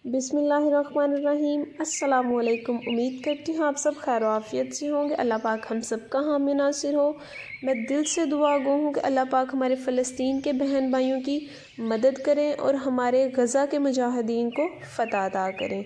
बिस्मिल्लाहिर्रहमानिर्रहीम। अस्सलामुअलैकुम। उम्मीद करती हूँ आप सब खैर आफियत से होंगे। अल्लाह पाक हम सब का हामी नासिर हो। मैं दिल से दुआ गो हूँ कि अल्लाह पाक हमारे फ़लस्तीन के बहन भाइयों की मदद करें और हमारे गज़ा के मुजाहिदीन को फ़तह अता करें।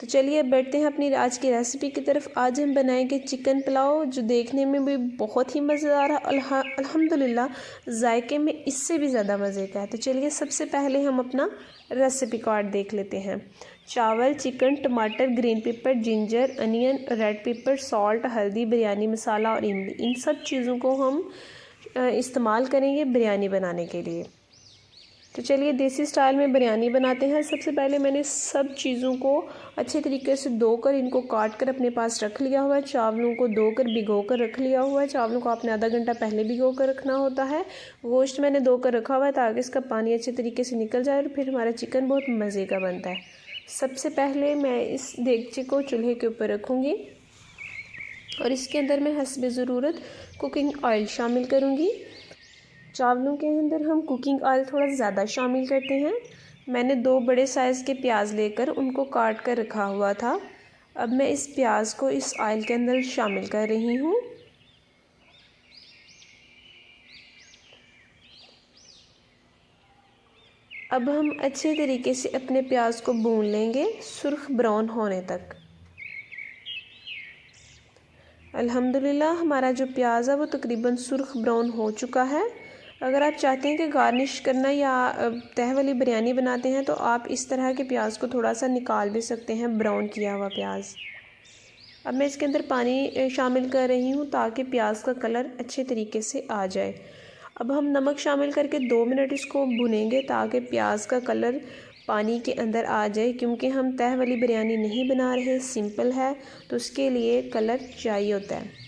तो चलिए बढ़ते हैं अपनी आज की रेसिपी की तरफ। आज हम बनाएंगे चिकन पुलाव, जो देखने में भी बहुत ही मज़ेदार है, अल्हम्दुलिल्लाह जायके में इससे भी ज़्यादा मज़े का है। तो चलिए सबसे पहले हम अपना रेसिपी कार्ड देख लेते हैं। चावल, चिकन, टमाटर, green pepper, ginger, onion, red pepper, salt, हल्दी, बिरयानी मसाला और इमली, इन सब चीज़ों को हम इस्तेमाल करेंगे बिरयानी बनाने के लिए। तो चलिए देसी स्टाइल में बिरयानी बनाते हैं। सबसे पहले मैंने सब चीज़ों को अच्छे तरीके से धोकर इनको काट कर अपने पास रख लिया हुआ है। चावलों को धोकर भिगो कर रख लिया हुआ है। चावलों को आपने आधा घंटा पहले भिगो कर रखना होता है। गोश्त मैंने धोकर रखा हुआ है ताकि इसका पानी अच्छे तरीके से निकल जाए और फिर हमारा चिकन बहुत मज़े का बनता है। सबसे पहले मैं इस देगचे को चूल्हे के ऊपर रखूँगी और इसके अंदर मैं हस्बे ज़रूरत कुकिंग ऑयल शामिल करूँगी। चावलों के अंदर हम कुकिंग ऑयल थोड़ा ज़्यादा शामिल करते हैं। मैंने 2 बड़े साइज़ के प्याज लेकर उनको काट कर रखा हुआ था। अब मैं इस प्याज को इस ऑयल के अंदर शामिल कर रही हूँ। अब हम अच्छे तरीके से अपने प्याज को भून लेंगे सुर्ख ब्राउन होने तक। अल्हम्दुलिल्लाह हमारा जो प्याज है वो तकरीबन सुर्ख ब्राउन हो चुका है। अगर आप चाहते हैं कि गार्निश करना या तह वाली बिरयानी बनाते हैं तो आप इस तरह के प्याज को थोड़ा सा निकाल भी सकते हैं, ब्राउन किया हुआ प्याज। अब मैं इसके अंदर पानी शामिल कर रही हूँ ताकि प्याज का कलर अच्छे तरीके से आ जाए। अब हम नमक शामिल करके 2 मिनट इसको भुनेंगे ताकि प्याज का कलर पानी के अंदर आ जाए, क्योंकि हम तह वाली बिरयानी नहीं बना रहे, सिंपल है, तो उसके लिए कलर चाहिए होता है।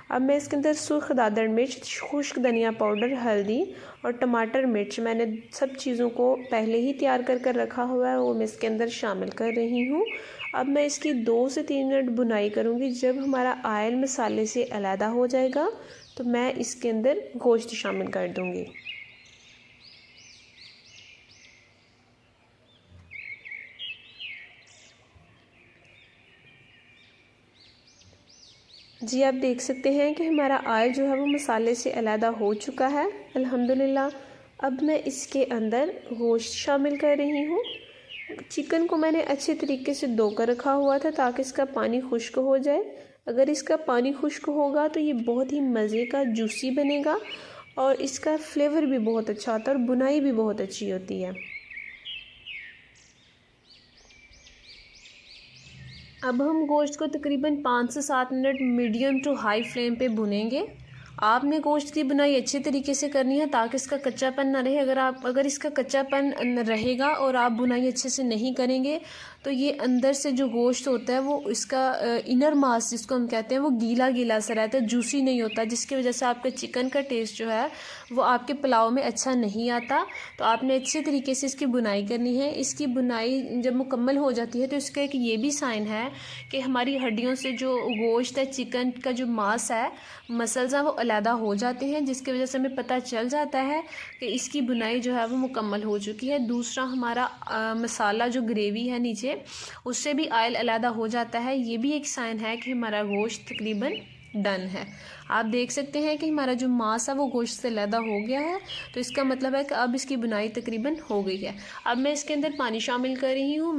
अब मैं इसके अंदर सूख दादड़ मिर्च, खुश्क धनिया पाउडर, हल्दी और टमाटर मिर्च, मैंने सब चीज़ों को पहले ही तैयार कर रखा हुआ है, वो मैं इसके अंदर शामिल कर रही हूँ। अब मैं इसकी 2 से 3 मिनट भुनाई करूँगी। जब हमारा ऑयल मसाले से अलहदा हो जाएगा तो मैं इसके अंदर गोश्त शामिल कर दूँगी। जी आप देख सकते हैं कि हमारा ऑयल जो है वो मसाले से अलहदा हो चुका है, अल्हम्दुलिल्लाह। अब मैं इसके अंदर गोश्त शामिल कर रही हूँ। चिकन को मैंने अच्छे तरीके से धो कर रखा हुआ था ताकि इसका पानी खुश्क हो जाए। अगर इसका पानी खुश्क होगा तो ये बहुत ही मज़े का जूसी बनेगा और इसका फ्लेवर भी बहुत अच्छा आता है और बुनाई भी बहुत अच्छी होती है। अब हम गोश्त को तकरीबन 5 से 7 minute medium to high flame पे भुनेंगे। आपने गोश्त की बुनाई अच्छे तरीके से करनी है ताकि इसका कच्चापन ना रहे। अगर इसका कच्चापन रहेगा और आप बुनाई अच्छे से नहीं करेंगे तो ये अंदर से जो गोश्त होता है वो इसका इनर मास जिसको हम कहते हैं वो गीला गीला सा रहता है, जूसी नहीं होता, जिसकी वजह से आपके चिकन का टेस्ट जो है वो आपके पुलाव में अच्छा नहीं आता। तो आपने अच्छे तरीके से इसकी बुनाई करनी है। इसकी बुनाई जब मुकम्मल हो जाती है तो इसका एक ये भी साइन है कि हमारी हड्डियों से जो गोश्त है, चिकन का जो मांस है, मसल्स हैं, वो अलहदा हो जाते हैं, जिसकी वजह से हमें पता चल जाता है कि इसकी बुनाई जो है वो मुकम्मल हो चुकी है। दूसरा हमारा मसाला जो ग्रेवी है नीचे उससे भी ऑयल अलहदा हो जाता है, ये भी एक साइन है कि हमारा गोश्त तकरीबन डन है। आप देख सकते हैं कि हमारा जो मांस है वो गोश्त से अलहदा हो गया है, तो इसका मतलब है कि अब इसकी बुनाई तकरीबन हो गई है। अब मैं इसके अंदर पानी शामिल कर रही हूँ।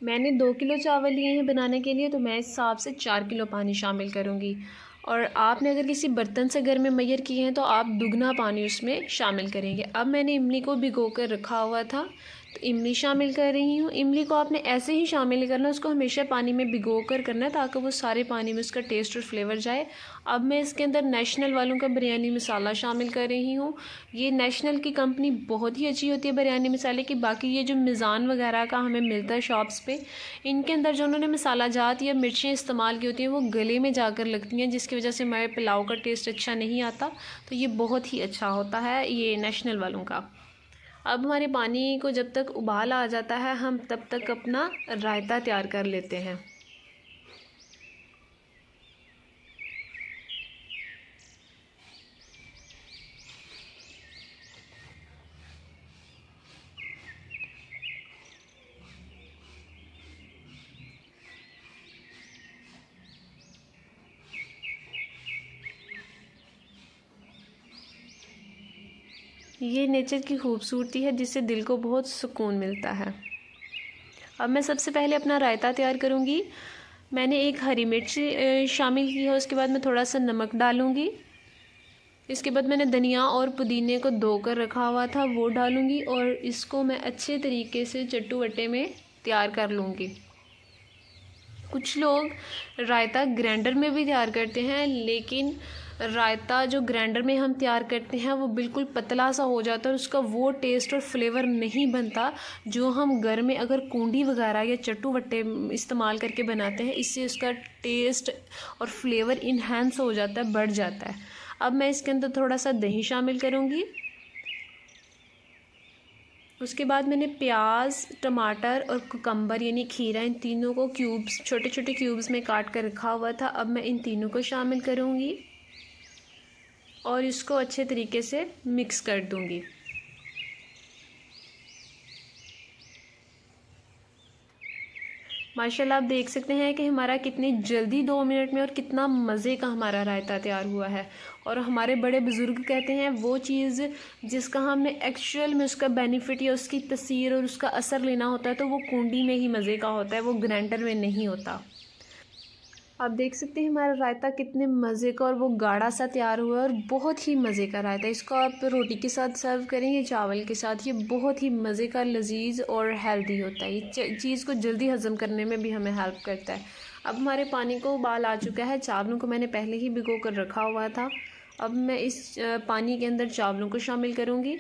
मैंने 2 किलो चावल लिए हैं बनाने के लिए, तो मैं इस हिसाब से 4 किलो पानी शामिल करूँगी। और आपने अगर किसी बर्तन से घर में मैयर किए हैं तो आप दुगना पानी उसमें शामिल करेंगे। अब मैंने इमली को भिगो कर रखा हुआ था तो इमली शामिल कर रही हूँ। इमली को आपने ऐसे ही शामिल करना, उसको हमेशा पानी में भिगो कर करना है ताकि वो सारे पानी में उसका टेस्ट और फ्लेवर जाए। अब मैं इसके अंदर नेशनल वालों का बिरयानी मसाला शामिल कर रही हूँ। ये नेशनल की कंपनी बहुत ही अच्छी होती है बिरयानी मसाले की। बाकी ये जो मिज़ान वगैरह का हमें मिलता है शॉप्स पे, इनके अंदर जो उन्होंने मसाला जात या मिर्चें इस्तेमाल की होती हैं वो गले में जाकर लगती हैं, जिसकी वजह से हमारे पुलाव का टेस्ट अच्छा नहीं आता। तो ये बहुत ही अच्छा होता है ये नेशनल वालों का। अब हमारे पानी को जब तक उबाल आ जाता है हम तब तक अपना रायता तैयार कर लेते हैं। ये नेचर की खूबसूरती है जिससे दिल को बहुत सुकून मिलता है। अब मैं सबसे पहले अपना रायता तैयार करूँगी। मैंने एक हरी मिर्च शामिल की है, उसके बाद मैं थोड़ा सा नमक डालूँगी। इसके बाद मैंने धनिया और पुदीने को धोकर रखा हुआ था वो डालूँगी और इसको मैं अच्छे तरीके से चट्टू-वट्टे में तैयार कर लूँगी। कुछ लोग रायता ग्राइंडर में भी तैयार करते हैं, लेकिन रायता जो ग्राइंडर में हम तैयार करते हैं वो बिल्कुल पतला सा हो जाता है और उसका वो टेस्ट और फ्लेवर नहीं बनता जो हम घर में अगर कूंडी वगैरह या चट्टू-वट्टे इस्तेमाल करके बनाते हैं। इससे उसका टेस्ट और फ्लेवर इन्हांस हो जाता है, बढ़ जाता है। अब मैं इसके अंदर थोड़ा सा दही शामिल करूँगी। उसके बाद मैंने प्याज, टमाटर और कुकम्बर यानी खीरा, इन तीनों को क्यूब्स, छोटे छोटे क्यूब्स में काट कर रखा हुआ था। अब मैं इन तीनों को शामिल करूँगी और इसको अच्छे तरीके से मिक्स कर दूँगी। माशाल्लाह आप देख सकते हैं कि हमारा कितनी जल्दी 2 मिनट में और कितना मज़े का हमारा रायता तैयार हुआ है। और हमारे बड़े बुज़ुर्ग कहते हैं वो चीज़ जिसका हमने एक्चुअल में उसका बेनिफिट या उसकी तसीर और उसका असर लेना होता है तो वो कूंडी में ही मज़े का होता है, वो ग्राइंडर में नहीं होता। आप देख सकते हैं हमारा रायता कितने मज़े का और वो गाढ़ा सा तैयार हुआ है और बहुत ही मज़े का रायता। इसको आप रोटी के साथ सर्व करें या चावल के साथ, ये बहुत ही मज़े का, लजीज और हेल्दी होता है। ये चीज़ को जल्दी हज़म करने में भी हमें हेल्प करता है। अब हमारे पानी को उबाल आ चुका है। चावलों को मैंने पहले ही भिगो कर रखा हुआ था। अब मैं इस पानी के अंदर चावलों को शामिल करूँगी।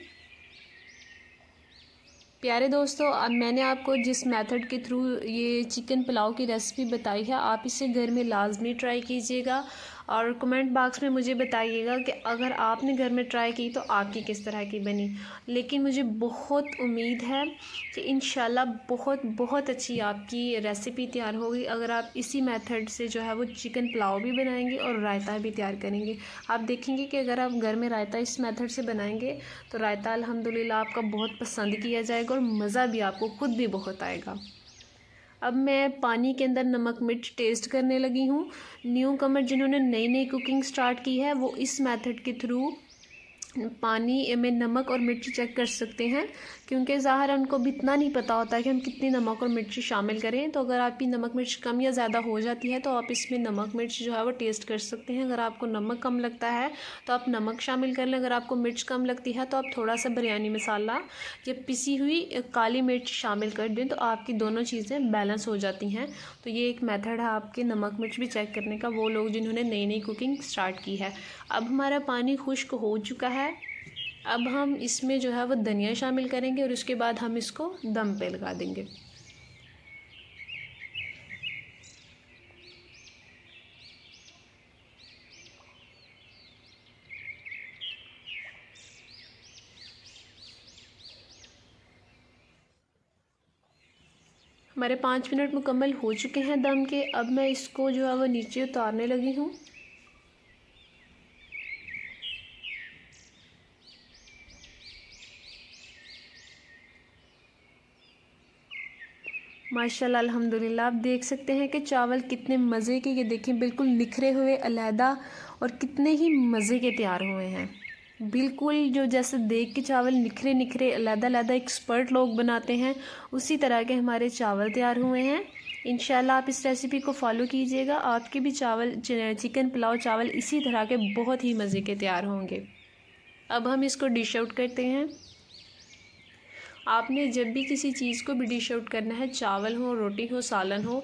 प्यारे दोस्तों, अब मैंने आपको जिस मेथड के थ्रू ये चिकन पुलाव की रेसिपी बताई है, आप इसे घर में लाजमी ट्राई कीजिएगा और कमेंट बॉक्स में मुझे बताइएगा कि अगर आपने घर में ट्राई की तो आपकी किस तरह की बनी। लेकिन मुझे बहुत उम्मीद है कि इंशाल्लाह बहुत बहुत अच्छी आपकी रेसिपी तैयार होगी अगर आप इसी मेथड से जो है वो चिकन पुलाव भी बनाएंगे और रायता भी तैयार करेंगे। आप देखेंगे कि अगर आप घर में रायता इस मेथड से बनाएंगे तो रायता अल्हम्दुलिल्लाह आपका बहुत पसंद किया जाएगा और मज़ा भी आपको खुद भी बहुत आएगा। अब मैं पानी के अंदर नमक मिर्च टेस्ट करने लगी हूँ। न्यू कमर जिन्होंने नई नई कुकिंग स्टार्ट की है वो इस मेथड के थ्रू पानी में नमक और मिर्च चेक कर सकते हैं, क्योंकि ज़ाहिर उनको भी इतना नहीं पता होता कि हम कितनी नमक और मिर्च शामिल करें। तो अगर आपकी नमक मिर्च कम या ज़्यादा हो जाती है तो आप इसमें नमक मिर्च जो है वो टेस्ट कर सकते हैं। अगर आपको नमक कम लगता है तो आप नमक शामिल कर लें। अगर आपको मिर्च कम लगती है तो आप थोड़ा सा बिरयानी मसाला या पिसी हुई काली मिर्च शामिल कर दें, तो आपकी दोनों चीज़ें बैलेंस हो जाती हैं। तो ये एक मेथड है आपके नमक मिर्च भी चेक करने का, वो लोग जिन्होंने नई नई कुकिंग स्टार्ट की है। अब हमारा पानी खुश्क हो चुका है। अब हम इसमें जो है वो धनिया शामिल करेंगे और उसके बाद हम इसको दम पे लगा देंगे। हमारे 5 मिनट मुकम्मल हो चुके हैं दम के। अब मैं इसको जो है वो नीचे उतारने लगी हूँ। माशाल्लाह अल्हम्दुलिल्लाह आप देख सकते हैं कि चावल कितने मज़े के, ये देखिए बिल्कुल निखरे हुए अलहदा और कितने ही मज़े के तैयार हुए हैं। बिल्कुल जो जैसे देख के चावल निखरे निखरे अलहदा अलहदा एक्सपर्ट लोग बनाते हैं उसी तरह के हमारे चावल तैयार हुए हैं। इंशाल्लाह आप इस रेसिपी को फॉलो कीजिएगा, आपके भी चावल चिकन पुलाव चावल इसी तरह के बहुत ही मज़े के तैयार होंगे। अब हम इसको डिश आउट करते हैं। आपने जब भी किसी चीज़ को भी डिश आउट करना है, चावल हो, रोटी हो, सालन हो,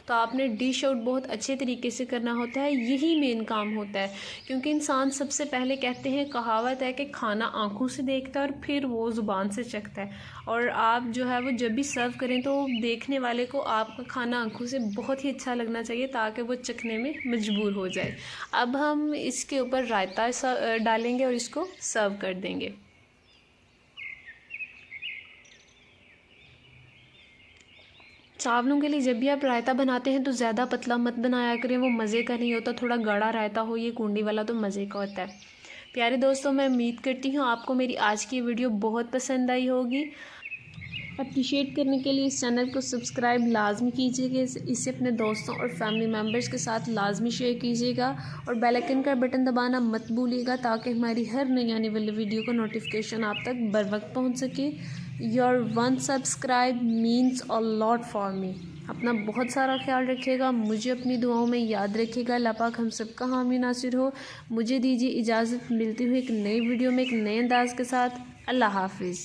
तो आपने डिश आउट बहुत अच्छे तरीके से करना होता है। यही मेन काम होता है, क्योंकि इंसान सबसे पहले कहते हैं, कहावत है कि खाना आँखों से देखता है और फिर वो ज़ुबान से चखता है। और आप जो है वो जब भी सर्व करें तो देखने वाले को आपका खाना आँखों से बहुत ही अच्छा लगना चाहिए ताकि वो चखने में मजबूर हो जाए। अब हम इसके ऊपर रायता डालेंगे और इसको सर्व कर देंगे। चावलों के लिए जब भी आप रायता बनाते हैं तो ज़्यादा पतला मत बनाया करें, वो मज़े का नहीं होता। थोड़ा गाढ़ा रायता हो, ये कूंडी वाला, तो मज़े का होता है। प्यारे दोस्तों, मैं उम्मीद करती हूँ आपको मेरी आज की वीडियो बहुत पसंद आई होगी। अप्रिशिएट करने के लिए इस चैनल को सब्सक्राइब लाजमी कीजिएगा, इसे अपने दोस्तों और फैमिली मेम्बर्स के साथ लाजमी शेयर कीजिएगा और बेल आइकन का बटन दबाना मत भूलिएगा ताकि हमारी हर नई आने वाली वीडियो का नोटिफिकेशन आप तक बर वक्त पहुँच सके। Your one subscribe means a lot for me. अपना बहुत सारा ख्याल रखिएगा, मुझे अपनी दुआओं में याद रखिएगा। अल्लाह पाक हम सबका हामी नासिर हो। मुझे दीजिए इजाज़त, मिलती हुई एक नई वीडियो में एक नए अंदाज के साथ। अल्लाह हाफिज़।